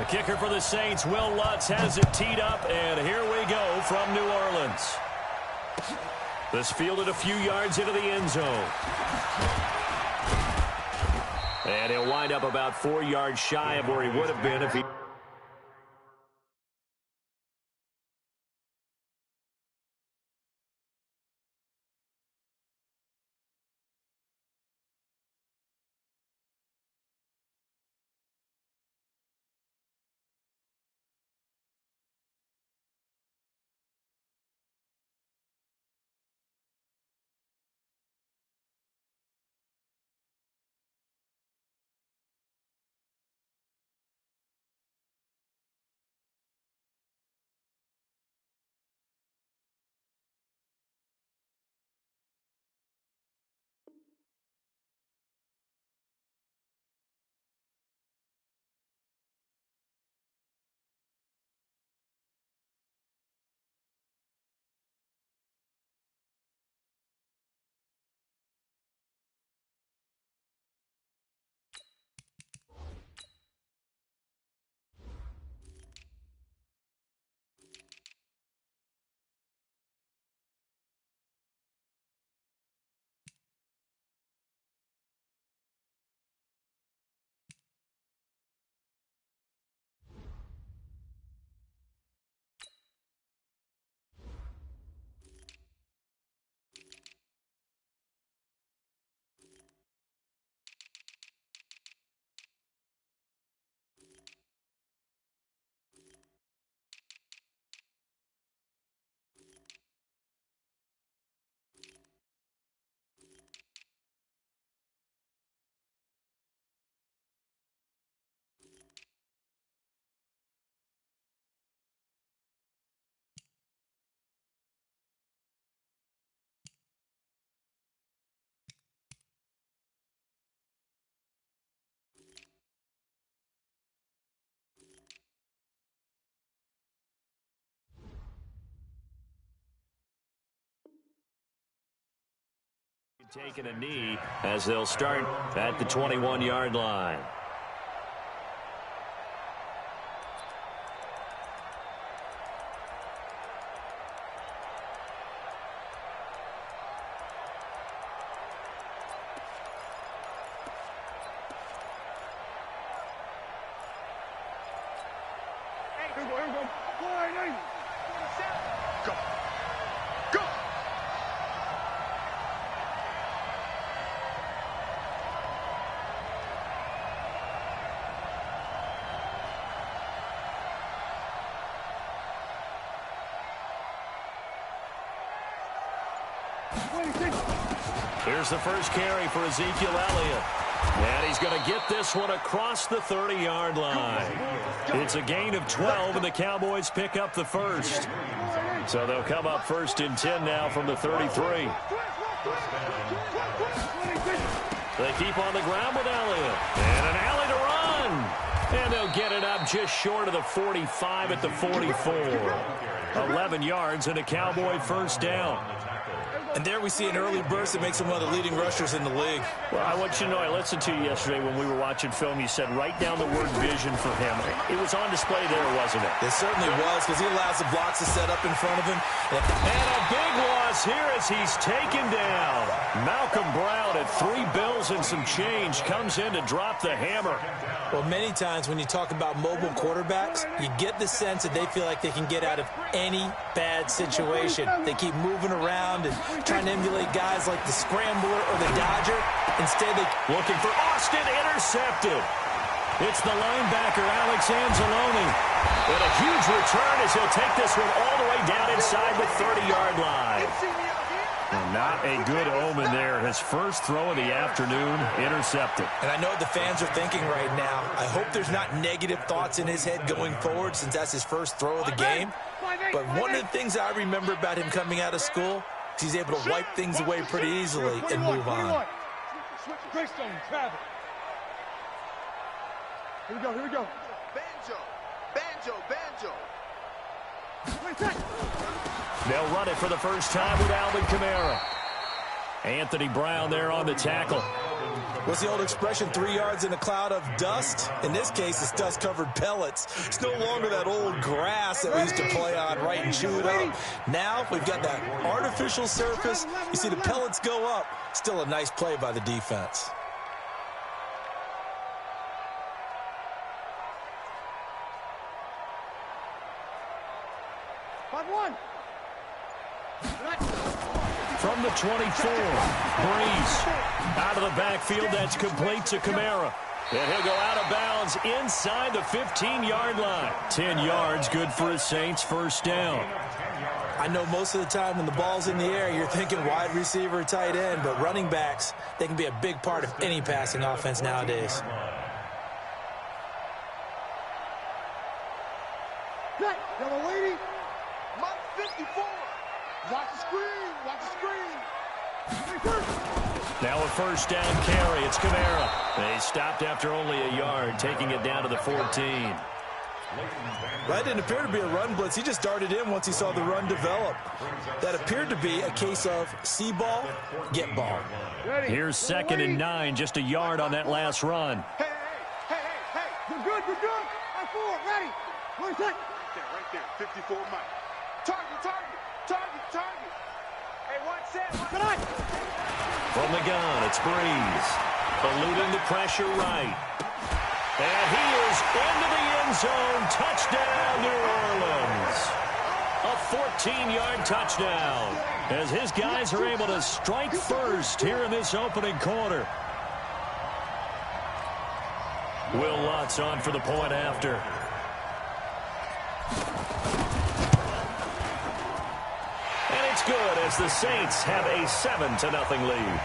kicker for the Saints, Will Lutz, has it teed up, and here we go from New Orleans. This fielded a few yards into the end zone. And he'll wind up about 4 yards shy of where he would have been if he... Taking a knee as they'll start at the 21-yard line. Here's the first carry for Ezekiel Elliott. And he's going to get this one across the 30-yard line. It's a gain of 12, and the Cowboys pick up the first. So they'll come up first and 10 now from the 33. They keep on the ground with Elliott. And an alley to run. And they'll get it up just short of the 45 at the 44. 11 yards and a Cowboy first down. And there we see an early burst that makes him one of the leading rushers in the league. Well, I want you to know, I listened to you yesterday when we were watching film. You said write down the word vision for him. It was on display there, wasn't it? It certainly was, because he allows the blocks to set up in front of him. And a big loss here as he's taken down. Malcolm Brown at 3 bills and some change comes in to drop the hammer. Well, many times when you talk about mobile quarterbacks, you get the sense that they feel like they can get out of any bad situation. They keep moving around and trying to emulate guys like the Scrambler or the Dodger. Instead, they looking for Austin, intercepted. It's the linebacker, Alex Anzalone. And a huge return as he'll take this one all the way down inside the 30-yard line. Well, not a good omen there. His first throw of the afternoon, intercepted. And I know the fans are thinking right now, I hope there's not negative thoughts in his head going forward since that's his first throw of the game. But one of the things I remember about him coming out of school is he's able to wipe things away pretty easily and move on. Here we go, here we go. Banjo. They'll run it for the first time with Alvin Kamara. Anthony Brown there on the tackle. What's the old expression, 3 yards in a cloud of dust? In this case, it's dust-covered pellets. It's no longer that old grass that we used to play on, right, and chew it up. Now we've got that artificial surface. You see the pellets go up. Still a nice play by the defense. From the 24, Breeze. Out of the backfield, that's complete to Kamara. And he'll go out of bounds inside the 15-yard line. 10 yards, good for his Saints, first down. I know most of the time when the ball's in the air, you're thinking wide receiver, tight end, but running backs, they can be a big part of any passing offense nowadays. Yellow lady, Mike 54. Watch the screen, watch the screen. Now a first down carry. It's Kamara. They stopped after only a yard, taking it down to the 14. That didn't appear to be a run blitz. He just darted in once he saw the run develop. That appeared to be a case of see ball, get ball. Here's 2nd and 9, just a yard on that last run. Hey. You're good. I'm forward, ready. One second. Right there, 54 Mike. Target. Hey, one set. From the gun, it's Breeze. Eluding the pressure right. And he is into the end zone. Touchdown, New Orleans. A 14-yard touchdown as his guys are able to strike first here in this opening quarter. Will Lutz on for the point after. And it's good as the Saints have a 7-0 lead.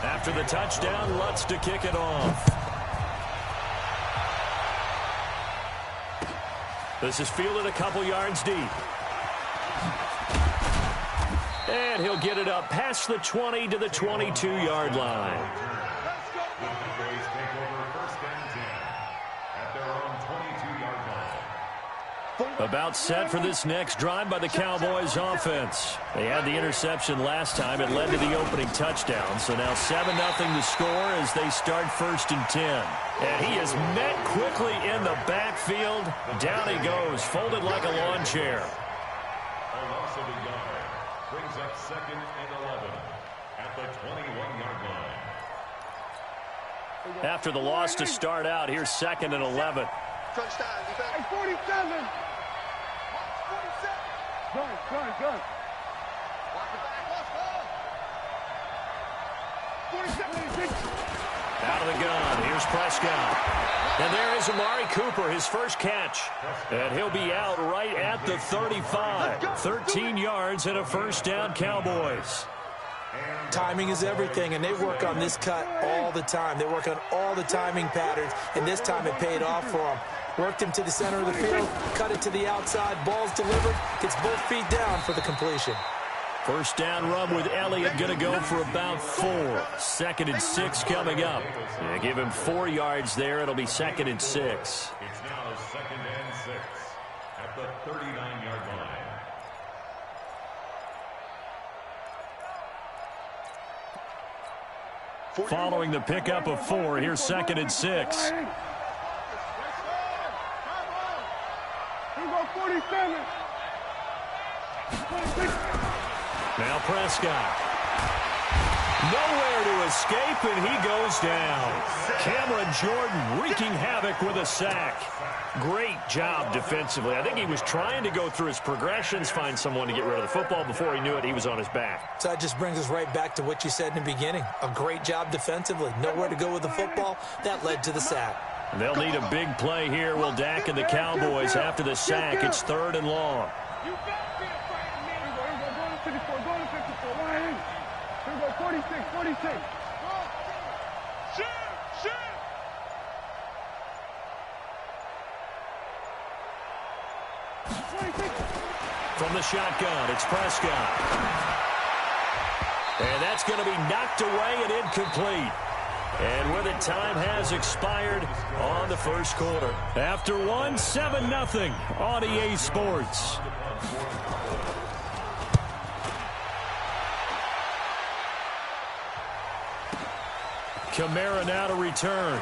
After the touchdown, Lutz to kick it off. This is fielded a couple yards deep. And he'll get it up past the 20 to the 22-yard line. About set for this next drive by the Cowboys offense. They had the interception last time. It led to the opening touchdown. So now 7-0 the score as they start 1st and 10. And he is met quickly in the backfield. Down he goes, folded like a lawn chair. Brings up 2nd and 11 at the 21-yard line. After the loss to start out, here's 2nd and 11. Touchdown, defense. 47. Good. Watch the back, let's go. 47. Out of the gun, here's Prescott. And there is Amari Cooper, his first catch. And he'll be out right at the 35. 13 yards and a first down, Cowboys. Timing is everything, and they work on this cut all the time. They work on all the timing patterns, and this time it paid off for them. Worked him to the center of the field, cut it to the outside, ball's delivered, gets both feet down for the completion. First down run with Elliott, going to go for about 4. 2nd and 6 coming up. Yeah, give him 4 yards there. It'll be 2nd and 6. It's now 2nd and 6 at the 39-yard line. Following the pickup of 4, here's 2nd and 6. 47. Now Prescott. Nowhere to escape, and he goes down. Cameron Jordan wreaking havoc with a sack. Great job defensively. I think he was trying to go through his progressions, find someone to get rid of the football. Before he knew it, he was on his back. So that just brings us right back to what you said in the beginning. A great job defensively. Nowhere to go with the football. That led to the sack. They'll need a big play here. Will Dak and the Cowboys after the sack. It's 3rd and long. You better be afraid of me. Go to 54. Go to 54. Here we go. 46. Shoot. From the shotgun, it's Prescott. And that's going to be knocked away and incomplete. And with it, time has expired on the first quarter. After 7-0 on EA Sports. Kamara now to return.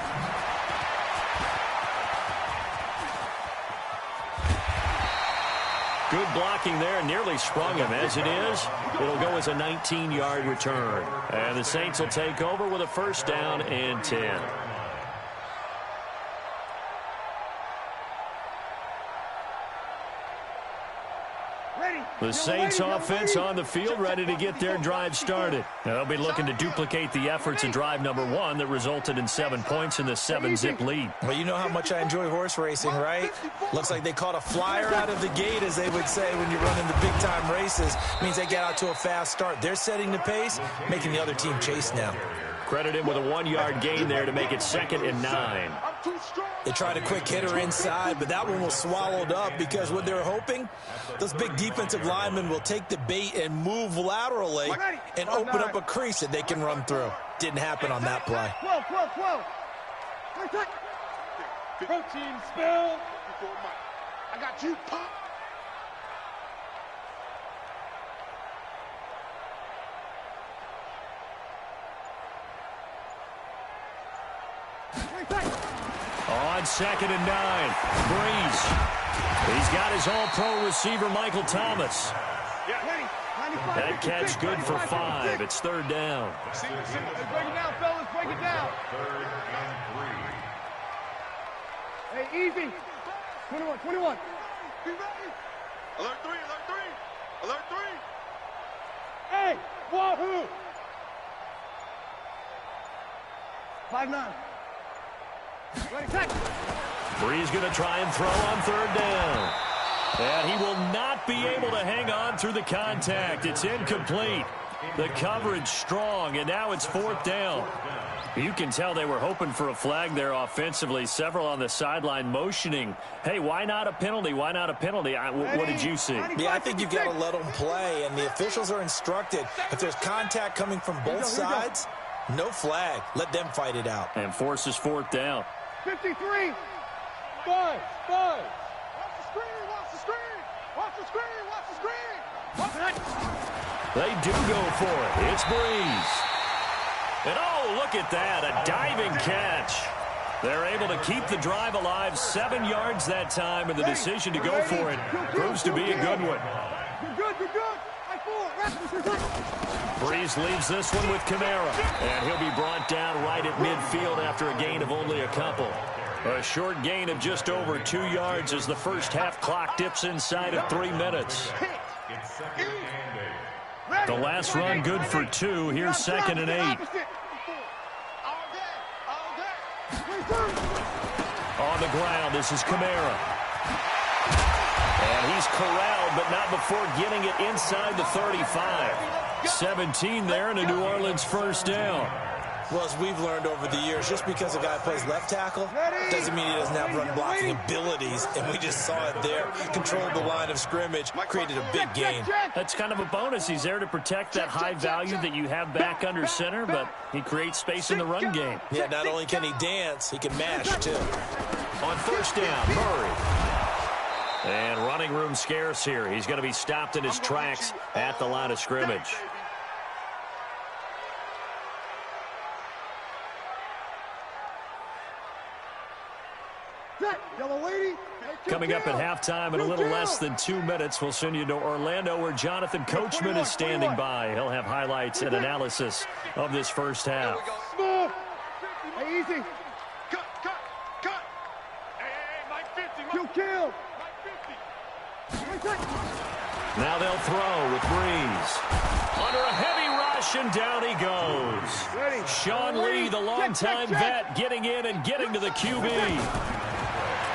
Good blocking there, nearly sprung him. As it is, it'll go as a 19-yard return. And the Saints will take over with a first down and 10. The Saints offense on the field, ready to get their drive started. They'll be looking to duplicate the efforts of drive number 1 that resulted in 7 points in the 7-zip lead. Well, you know how much I enjoy horse racing, right? Looks like they caught a flyer out of the gate, as they would say when you're running the big-time races. Means they get out to a fast start. They're setting the pace, making the other team chase now. Credit him with a 1-yard gain there to make it 2nd and 9. They tried a quick hitter inside, but that one was swallowed up because what they're hoping, those big defensive linemen will take the bait and move laterally and open up a crease that they can run through. Didn't happen on that play. Protein spill. I got you, Pop. On 2nd and 9, Breeze. He's got his all-pro receiver, Michael Thomas. That catch good for 5. It's 3rd down. Break it down, fellas. Break it down. 3rd and 3. Hey, easy. 21. Be ready. Alert 3. Alert 3. Hey, wahoo. 5-9. Breeze going to try and throw on 3rd down. And he will not be able to hang on through the contact. It's incomplete. The coverage strong, and now it's 4th down. You can tell they were hoping for a flag there offensively. Several on the sideline motioning. Hey, why not a penalty? Why not a penalty? What did you see? Yeah, I think you've got to let them play, and the officials are instructed. If there's contact coming from both sides, no flag. Let them fight it out. And forces 4th down. 53. Buzz. Watch the screen. Watch the screen. They do go for it. It's Breeze. And oh, look at that. A diving catch. They're able to keep the drive alive. 7 yards that time, and the decision to go for it proves to be a good one. You're good. Breeze leaves this one with Kamara. And he'll be brought down right at midfield after a gain of only a couple. A short gain of just over 2 yards as the first half clock dips inside of 3 minutes. The last run good for 2. Here's 2nd and 8. On the ground, this is Kamara. And he's corralled, but not before getting it inside the 35. 17 there, and a New Orleans first down. Well, as we've learned over the years, just because a guy plays left tackle doesn't mean he doesn't have run blocking abilities, and we just saw it there. Controlled the line of scrimmage, created a big gain. That's kind of a bonus. He's there to protect that high value that you have back under center, but he creates space in the run game. Yeah, not only can he dance, he can mash, too. On first down, Murray. And running room scarce here. He's going to be stopped in his tracks at the line of scrimmage. Coming up at halftime in a little less than 2 minutes, we'll send you to Orlando where Jonathan Coachman is standing by. He'll have highlights and analysis of this first half. Hey, easy. Cut. Hey, Mike 50. Kill. Mike 50. Now they'll throw with Breeze. Under a heavy rush, and down he goes. Sean Lee, the longtime vet, getting in and getting to the QB.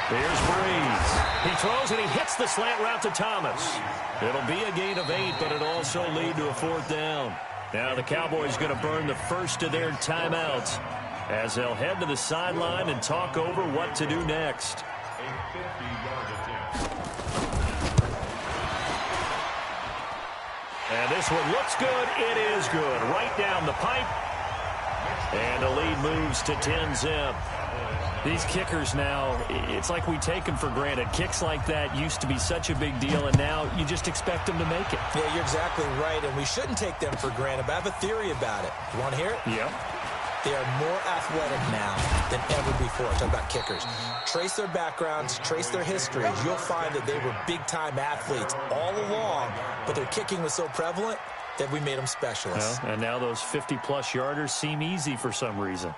Here's Breeze. He throws and he hits the slant route to Thomas. It'll be a gain of 8, but it'll also lead to a 4th down. Now the Cowboys going to burn the first of their timeouts as they'll head to the sideline and talk over what to do next. A 50-yard attempt. And this one looks good. It is good. Right down the pipe. And the lead moves to 10-zip. These kickers now, it's like we take them for granted. Kicks like that used to be such a big deal, and now you just expect them to make it. Yeah, you're exactly right, and we shouldn't take them for granted, but I have a theory about it. You want to hear it? Yeah. They are more athletic now than ever before. Talk about kickers. Trace their backgrounds, trace their histories. You'll find that they were big-time athletes all along, but their kicking was so prevalent that we made them specialists. Well, and now those 50-plus yarders seem easy for some reason.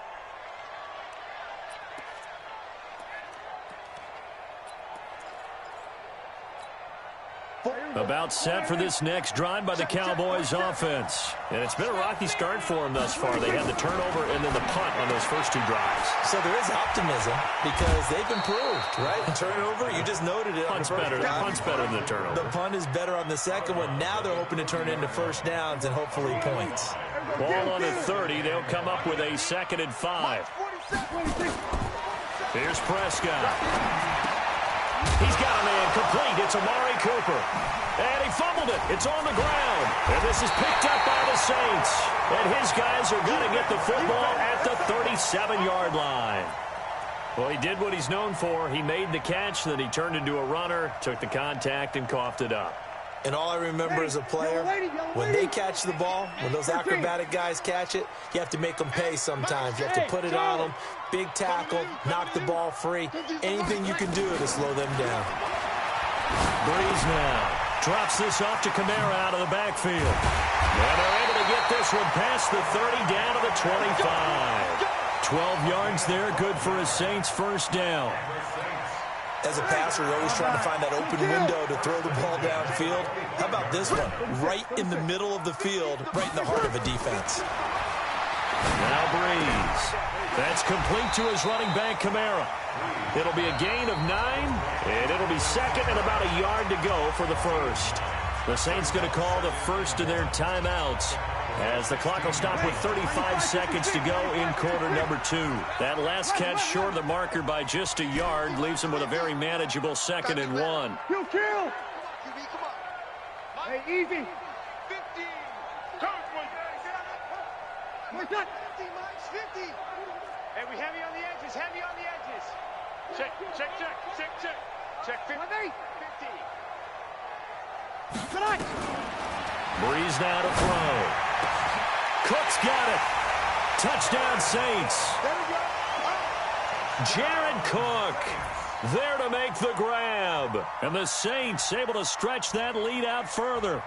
About set for this next drive by the Cowboys offense. And it's been a rocky start for them thus far. They had the turnover and then the punt on those first two drives. So there is optimism because they've improved, right? Turnover, you just noted it. Punt's better than the turnover. The punt is better on the second one. Now they're hoping to turn into first downs and hopefully points. Ball on the 30. They'll come up with a 2nd and 5. Here's Prescott. He's got a man complete. It's Amari Cooper. And he fumbled it. It's on the ground. And this is picked up by the Saints. And his guys are going to get the football at the 37-yard line. Well, he did what he's known for. He made the catch, then he turned into a runner, took the contact, and coughed it up. And all I remember as a player, when they catch the ball, when those acrobatic guys catch it, you have to make them pay sometimes. You have to put it on them, big tackle, knock the ball free. Anything you can do to slow them down. Breeze now drops this off to Kamara out of the backfield. And they're able to get this one past the 30 down to the 25. 12 yards there, good for a Saints first down. As a passer, you're always trying to find that open window to throw the ball downfield. How about this one? Right in the middle of the field, right in the heart of a defense. Now Breeze. That's complete to his running back, Kamara. It'll be a gain of 9, and it'll be second and about a yard to go for the first. The Saints going to call the first of their timeouts as the clock will stop with 35 seconds to go in quarter number 2. That last catch short of the marker by just a yard leaves them with a very manageable 2nd and 1. Kill. Hey, easy. 50. What's that? 50. Hey, we heavy on the edges. Check. Check 50. 50. Tonight. Breeze now to throw. Cook's got it. Touchdown Saints. Jared Cook there to make the grab. And the Saints able to stretch that lead out further.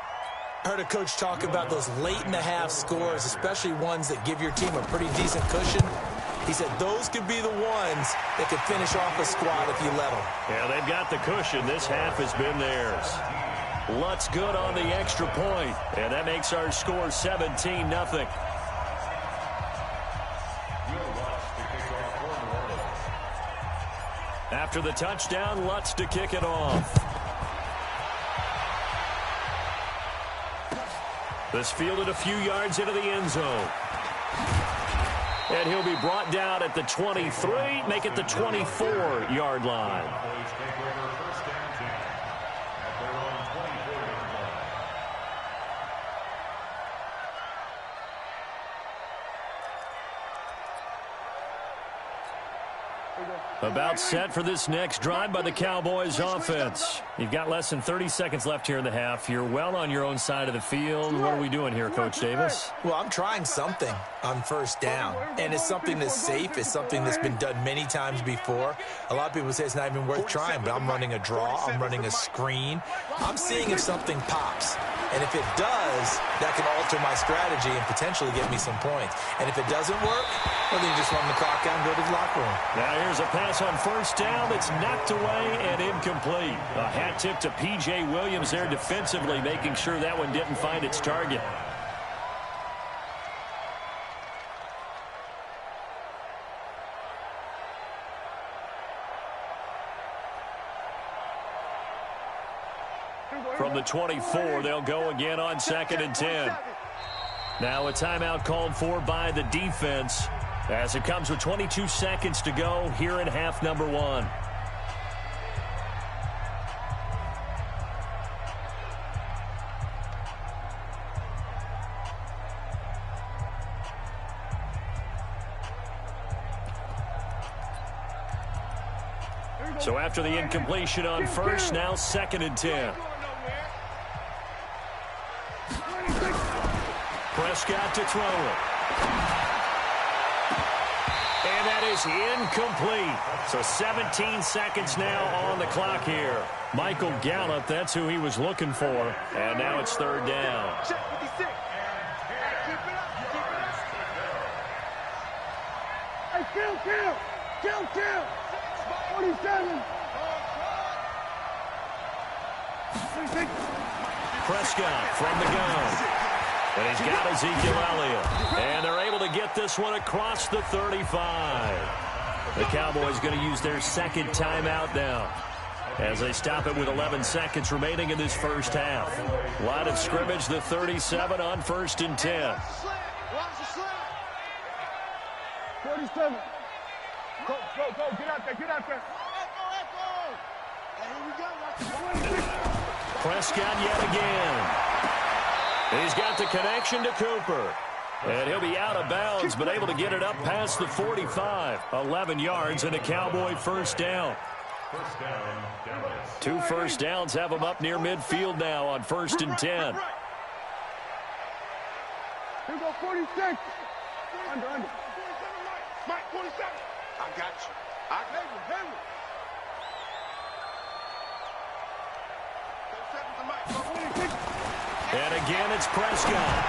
I heard a coach talk about those late-in-the-half scores, especially ones that give your team a pretty decent cushion. He said those could be the ones that could finish off a squad if you let them. Yeah, they've got the cushion. This half has been theirs. Lutz good on the extra point, and that makes our score 17-0. After the touchdown, Lutz to kick it off. This fielded a few yards into the end zone. And he'll be brought down at the 23, make it the 24-yard line. About set for this next drive by the Cowboys offense. You've got less than 30 seconds left here in the half. You're well on your own side of the field. What are we doing here, Coach Davis? Well, I'm trying something on first down, and it's something that's safe. It's something that's been done many times before. A lot of people say it's not even worth trying, but I'm running a draw. I'm running a screen. I'm seeing if something pops. And if it does, that can alter my strategy and potentially get me some points. And if it doesn't work, well, then you just run the clock out and go to the locker room. Now here's a pass on first down that's knocked away and incomplete. A hat tip to P.J. Williams there defensively, making sure that one didn't find its target. From the 24, they'll go again on 2nd and 10. Now a timeout called for by the defense as it comes with 22 seconds to go here in half number 1. So after the incompletion on first, now 2nd and 10. Prescott to throw it. And that is incomplete. So 17 seconds now on the clock here. Michael Gallup, that's who he was looking for. And now it's third down. Check 56. Hey, keep it up. Keep it up. Hey, kill. 47. Prescott from the gun. And he's got Ezekiel Elliott. And they're able to get this one across the 35. The Cowboys going to use their second timeout now as they stop it with 11 seconds remaining in this first half. Line of scrimmage, the 37 on 1st and 10. Watch the slide. 47. Go. Get out there. Echo. Hey, here we go. Watch the Prescott yet again. He's got the connection to Cooper. And he'll be out of bounds, but able to get it up past the 45. 11 yards and a Cowboy first down. First down, Dallas. 2 first downs have him up near midfield now on 1st and 10. Here we go, 46. Under. Mike, 47. I got you. Hammer. And again, it's Prescott.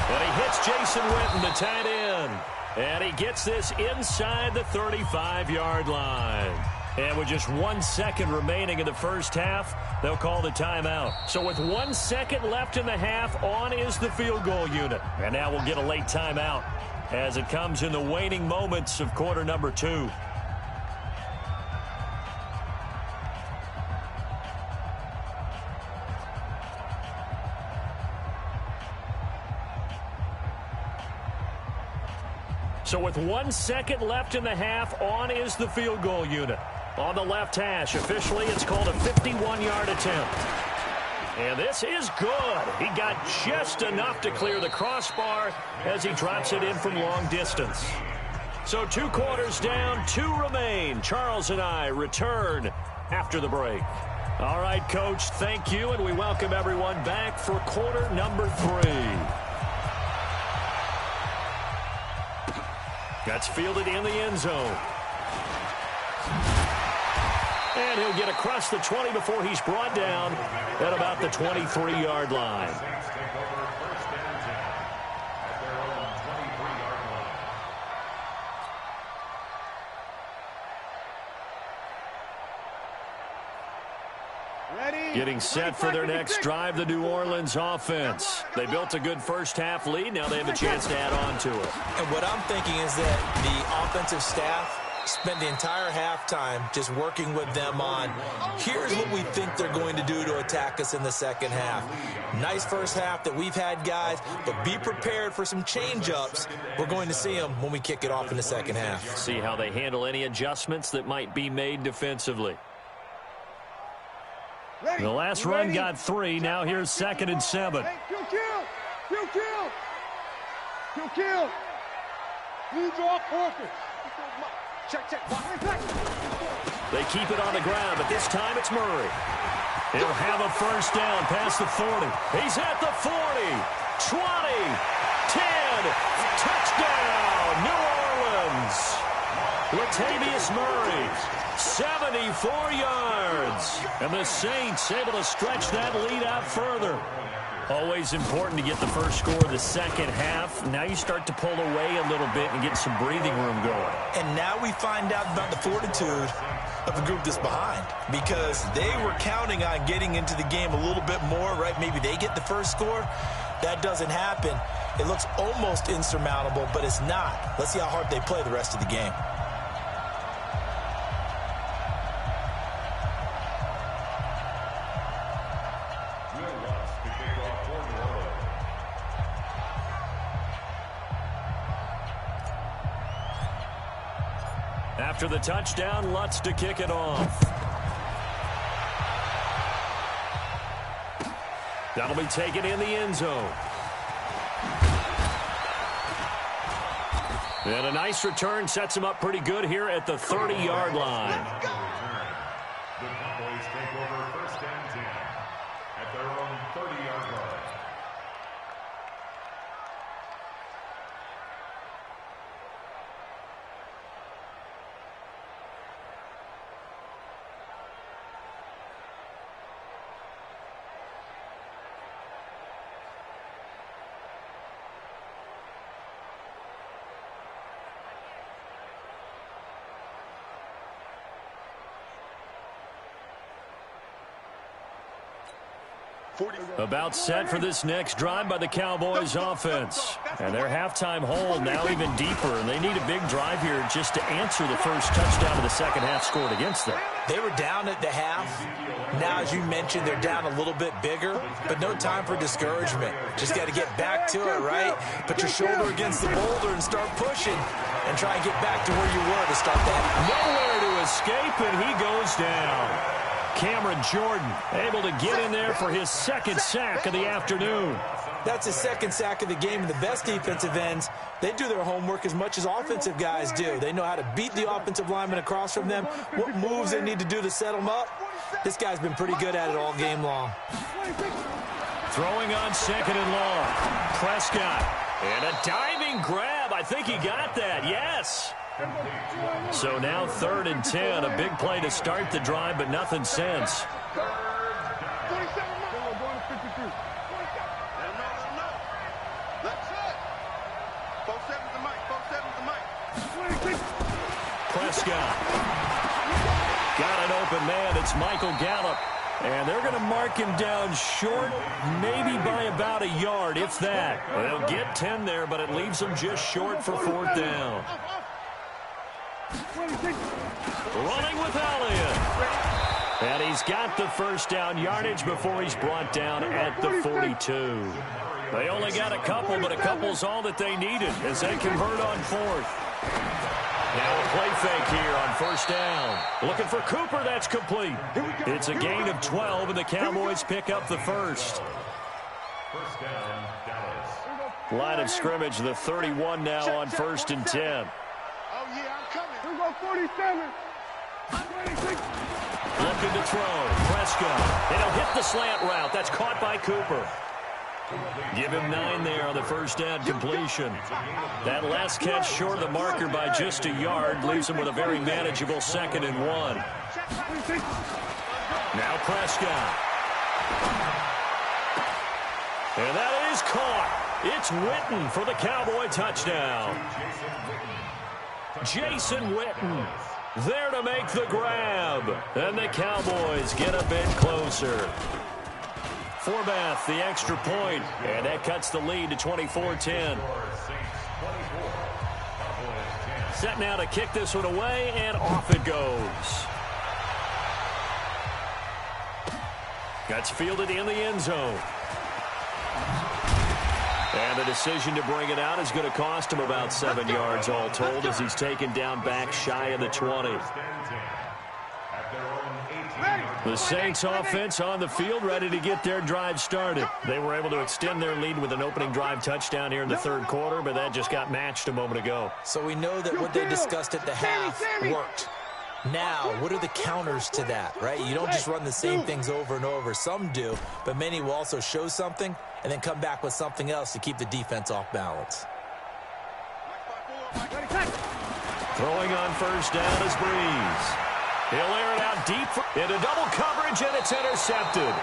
And he hits Jason Witten, the tight end. And he gets this inside the 35-yard line. And with just 1 second remaining in the first half, they'll call the timeout. So with 1 second left in the half, on is the field goal unit. And now we'll get a late timeout as it comes in the waning moments of quarter number 2. So with 1 second left in the half, on is the field goal unit. On the left hash, officially it's called a 51-yard attempt. And this is good. He got just enough to clear the crossbar as he drops it in from long distance. So 2 quarters down, 2 remain. Charles and I return after the break. All right, Coach, thank you, and we welcome everyone back for quarter number 3. That's fielded in the end zone. And he'll get across the 20 before he's brought down at about the 23-yard line. Saints take over first and 10 at their own 23-yard line. Ready. Getting set for their next drive, the New Orleans offense. They built a good first-half lead. Now they have a chance to add on to it. And what I'm thinking is that the offensive staff spent the entire halftime just working with them on, here's what we think they're going to do to attack us in the second half. Nice first half that we've had, guys, but be prepared for some change-ups. We're going to see them when we kick it off in the second half. See how they handle any adjustments that might be made defensively. Ready. The last run got 3. Now here's 2nd and 7. Hey, kill. Lead you off purpose. Check. They keep it on the ground, but this time it's Murray. He'll have a first down past the 40. He's at the 40, 20, 10, touchdown, New Orleans. Latavius Murray, 74 yards. And the Saints able to stretch that lead out further. Always important to get the first score of the second half. Now you start to pull away a little bit and get some breathing room going. And now we find out about the fortitude of the group that's behind, because they were counting on getting into the game a little bit more, right? Maybe they get the first score. That doesn't happen. It looks almost insurmountable, but it's not. Let's see how hard they play the rest of the game. After the touchdown, Lutz to kick it off. That'll be taken in the end zone. And a nice return sets him up pretty good here at the 30-yard line. The Cowboys take over first and 10 at their own 30-yard line. About set for this next drive by the Cowboys offense. And their halftime hold now even deeper, and they need a big drive here just to answer the first touchdown of the second half scored against them. They were down at the half. Now, as you mentioned, they're down a little bit bigger, but no time for discouragement. Just got to get back to it, right? Put your shoulder against the boulder and start pushing and try and get back to where you were to start that. Nowhere to escape, and he goes down. Cameron Jordan able to get in there for his second sack of the afternoon. That's his second sack of the game, and the best defensive ends, they do their homework as much as offensive guys do. They know how to beat the offensive lineman across from them, what moves they need to do to set them up. This guy's been pretty good at it all game long. Throwing on second and long. Prescott. And a diving grab. I think he got that. Yes. So now 3rd and 10. A big play to start the drive, but nothing since. Prescott. Got an open man. It's Michael Gallup. And they're going to mark him down short, maybe by about a yard, if that. Well, they'll get 10 there, but it leaves them just short for 4th down. Running with Elliott. And he's got the first down yardage before he's brought down at the 42. They only got a couple, but a couple's all that they needed as they convert on 4th. Now a play fake here on 1st down. Looking for Cooper. That's complete. It's a gain of 12, and the Cowboys pick up the first. 1st down, Dallas. Line of scrimmage, the 31 now on 1st and 10. Oh, yeah, I'm coming. Here we go, 47. Looking to throw. Prescott. And he'll hit the slant route. That's caught by Cooper. Give him 9 there on the first down completion. That last catch short of the marker by just a yard leaves him with a very manageable 2nd and 1. Now Prescott. And that is caught. It's Witten for the Cowboy touchdown. Jason Witten there to make the grab. And the Cowboys get a bit closer. Forbath, the extra point, and that cuts the lead to 24-10. Set now to kick this one away, and off it goes. That's fielded in the end zone. And the decision to bring it out is going to cost him about 7 yards all told as he's taken down back shy of the 20. The Saints offense on the field ready to get their drive started. They were able to extend their lead with an opening drive touchdown here in the 3rd quarter, but that just got matched a moment ago. So we know that what they discussed at the half worked. Now, what are the counters to that, right? You don't just run the same things over and over. Some do, but many will also show something and then come back with something else to keep the defense off balance. Throwing on 1st down is Breeze. He'll air it out deep into double coverage, and it's intercepted.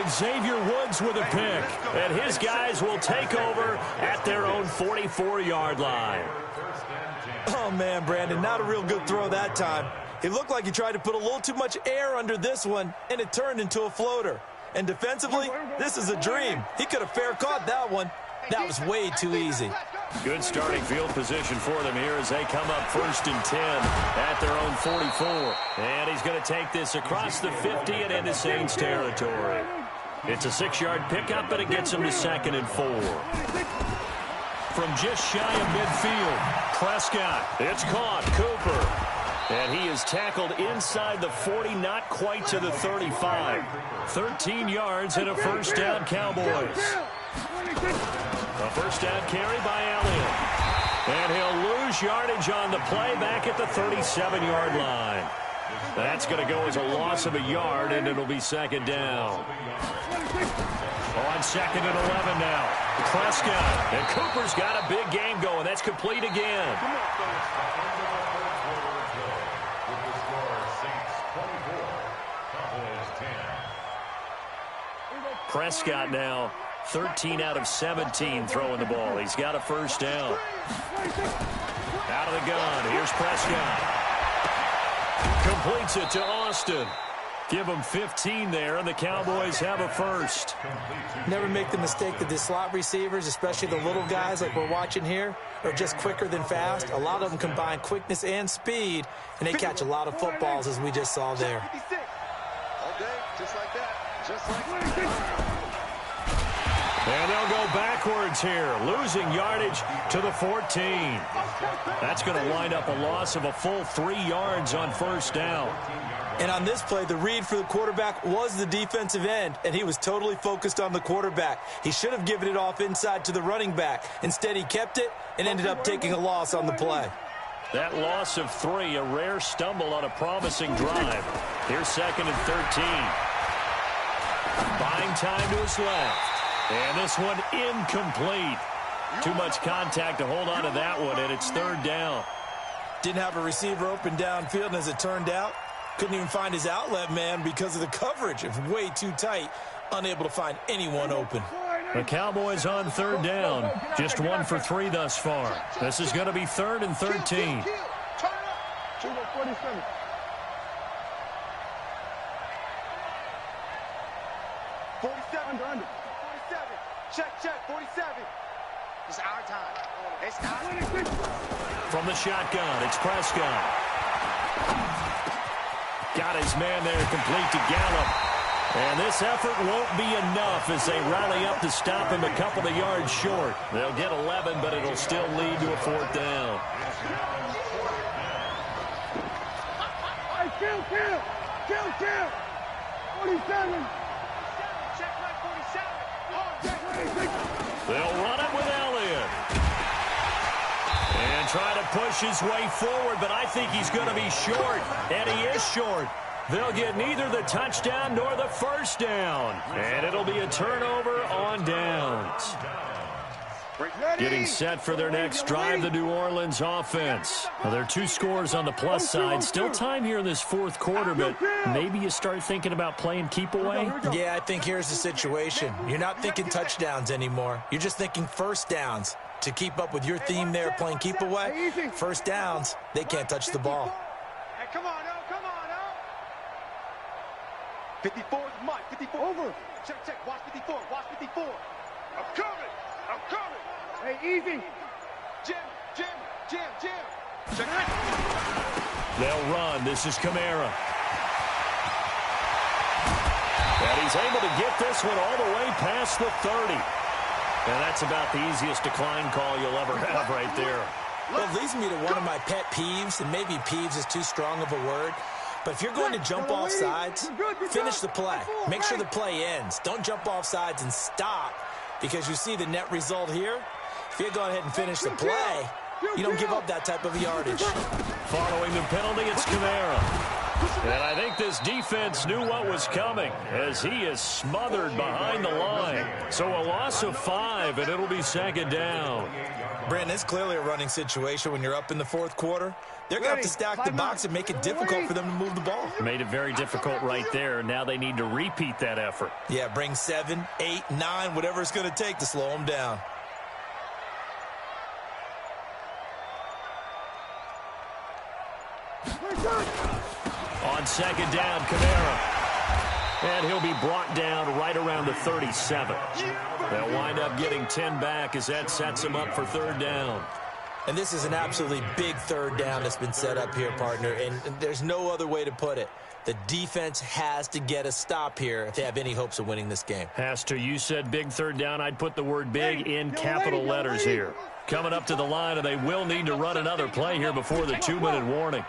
Xavier Woods with a pick, and his guys will take over at their own 44-yard line. Oh, man, Brandon, not a real good throw that time. It looked like he tried to put a little too much air under this one, and it turned into a floater. And defensively, this is a dream. He could have fair caught that one. That was way too easy. Good starting field position for them here as they come up 1st and 10 at their own 44. And he's going to take this across the 50 and into Saints territory. It's a 6-yard pickup, and it gets him to 2nd and 4. From just shy of midfield, Prescott. It's caught. Cooper. And he is tackled inside the 40, not quite to the 35. 13 yards and a 1st down, Cowboys. A 1st down carry by Elliott. And he'll lose yardage on the play back at the 37-yard line. That's going to go as a loss of a yard, and it'll be 2nd down. On 2nd and 11 now. Prescott. And Cooper's got a big game going. That's complete again. Prescott now 13 out of 17 throwing the ball. He's got a 1st down. Out of the gun. Here's Prescott. Completes it to Austin. Give them 15 there, and the Cowboys have a first. Never make the mistake that the slot receivers, especially the little guys like we're watching here, are just quicker than fast. A lot of them combine quickness and speed, and they catch a lot of footballs, as we just saw there. All day, just like that. Just like that. And they'll go backwards here, losing yardage to the 14. That's going to wind up a loss of a full 3 yards on first down. And on this play, the read for the quarterback was the defensive end, and he was totally focused on the quarterback. He should have given it off inside to the running back. Instead, he kept it and ended up taking a loss on the play. That loss of 3, a rare stumble on a promising drive. Here's 2nd and 13. Buying time to his left. And this one incomplete. Too much contact to hold on to that one, and it's 3rd down. Didn't have a receiver open downfield, and as it turned out, couldn't even find his outlet man because of the coverage. It's way too tight, unable to find anyone open. The Cowboys on 3rd down. Just 1 for 3 thus far. This is going to be 3rd and 13. 47 under. 47. Check. 47. It's our time. It's our time. From the shotgun, it's Prescott. Got his man there complete to Gallup. And this effort won't be enough as they rally up to stop him a couple of yards short. They'll get 11, but it'll still lead to a 4th down. Kill. 47. Check right 47. They'll run it with Elliott. And try to push his way forward, but I think he's going to be short. And he is short. They'll get neither the touchdown nor the first down. And it'll be a turnover on downs. Getting set for their next drive, the New Orleans offense. Now, there are 2 scores on the plus side. Still time here in this 4th quarter, but maybe you start thinking about playing keep away? Yeah, I think here's the situation. You're not thinking touchdowns anymore. You're just thinking first downs. To keep up with your theme there, playing keep away, first downs, they can't touch the ball. Hey, come on, 54 is Mike. 54. Over. Check. Watch 54. I'm coming. Hey, easy. Jim. Check it. They'll run. This is Kamara. And he's able to get this one all the way past the 30. And that's about the easiest decline call you'll ever have right there. Well, it leads me to one of my pet peeves, and maybe peeves is too strong of a word. But if you're going to jump off sides, finish the play. Make sure the play ends. Don't jump off sides and stop, because you see the net result here. If you go ahead and finish the play, you don't give up that type of yardage. Following the penalty, it's Kamara. And I think this defense knew what was coming as he is smothered behind the line. So a loss of 5, and it'll be 2nd down. Brandon, it's clearly a running situation when you're up in the 4th quarter. They're going to have to stack the box and make it difficult for them to move the ball. Made it very difficult right there. Now they need to repeat that effort. Yeah, bring 7, 8, 9, whatever it's going to take to slow them down. On 2nd down, Kamara. And he'll be brought down right around the 37. They'll wind up getting 10 back as that sets him up for 3rd down. And this is an absolutely big 3rd down that's been set up here, partner, and there's no other way to put it. The defense has to get a stop here if they have any hopes of winning this game. Has to. You said big 3rd down. I'd put the word big in capital letters here. Coming up to the line, and they will need to run another play here before the 2-minute warning.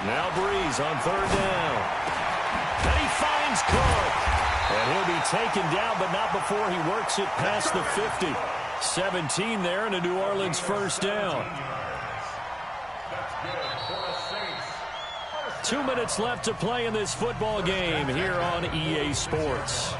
Now Breeze on 3rd down. And he finds Cook. And he'll be taken down, but not before he works it past the 50. 17 there, and a New Orleans first down. 2 minutes left to play in this football game here on EA Sports.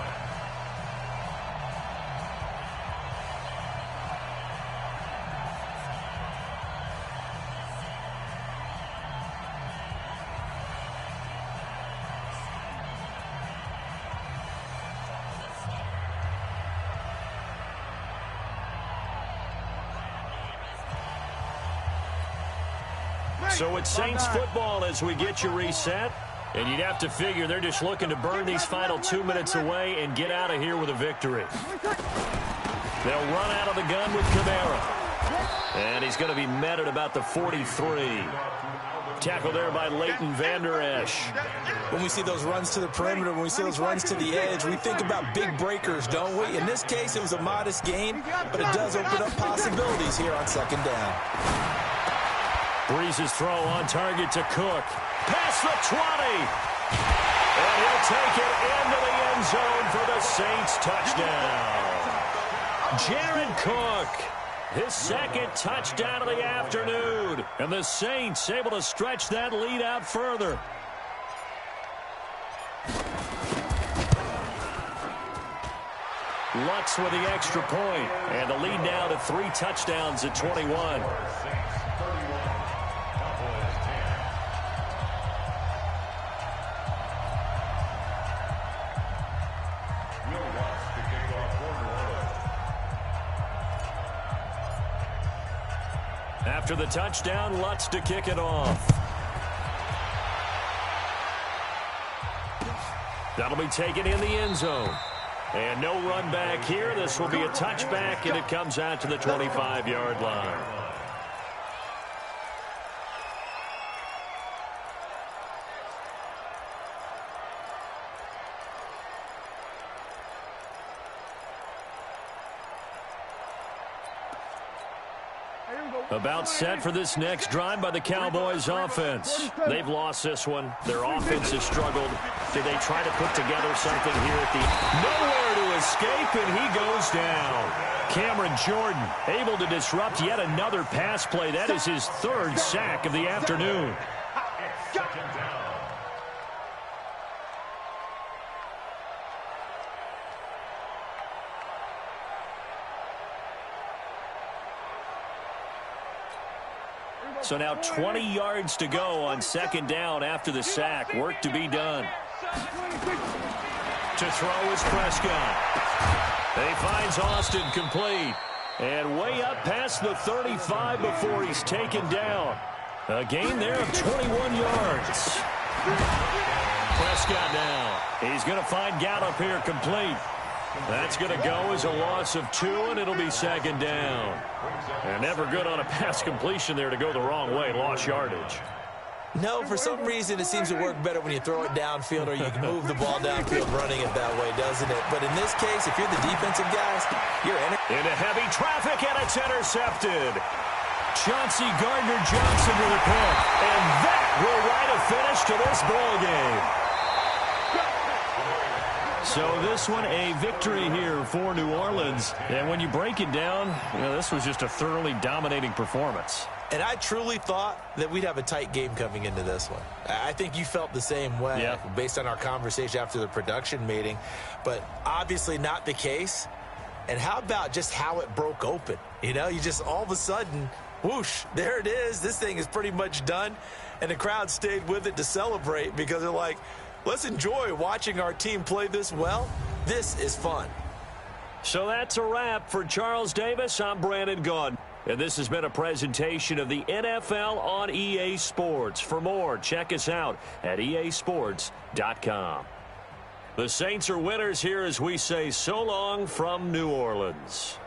So it's Saints football as we get you reset. And you'd have to figure they're just looking to burn these final 2 minutes away and get out of here with a victory. They'll run out of the gun with Camara. And he's going to be met at about the 43. Tackled there by Leighton Vander Esch. When we see those runs to the perimeter, when we see those runs to the edge, we think about big breakers, don't we? In this case, it was a modest gain, but it does open up possibilities here on second down. Breeze's throw on target to Cook. Past the 20. And he'll take it into the end zone for the Saints touchdown. Jared Cook, his second touchdown of the afternoon. And the Saints able to stretch that lead out further. Lutz with the extra point. And the lead now to 3 touchdowns at 21. After the touchdown, Lutz to kick it off. That'll be taken in the end zone. And no run back here. This will be a touchback, and it comes out to the 25-yard line. About set for this next drive by the Cowboys offense. They've lost this one. Their offense has struggled. Did they try to put together something here at the nowhere to escape, and he goes down. Cameron Jordan able to disrupt yet another pass play. That is his 3rd sack of the afternoon. So now 20 yards to go on second down after the sack. Work to be done. To throw is Prescott. He finds Austin complete. And way up past the 35 before he's taken down. A gain there of 21 yards. Prescott now. He's going to find Gallup here complete. That's going to go as a loss of 2, and it'll be second down. And never good on a pass completion there to go the wrong way. Lost yardage. No, for some reason it seems to work better when you throw it downfield or you can move the ball downfield running it that way, doesn't it? But in this case, if you're the defensive guys, you're in it. Into heavy traffic, and it's intercepted. Chauncey Gardner-Johnson with a pick. And that will write a finish to this ball game. So this one, a victory here for New Orleans. And when you break it down, this was just a thoroughly dominating performance. And I truly thought that we'd have a tight game coming into this one. I think you felt the same way based on our conversation after the production meeting. But obviously not the case. And how about just how it broke open? You just all of a sudden, whoosh, there it is. This thing is pretty much done. And the crowd stayed with it to celebrate because they're like, let's enjoy watching our team play this well. This is fun. So that's a wrap for Charles Davis. I'm Brandon Gaudin. And this has been a presentation of the NFL on EA Sports. For more, check us out at easports.com. The Saints are winners here as we say so long from New Orleans.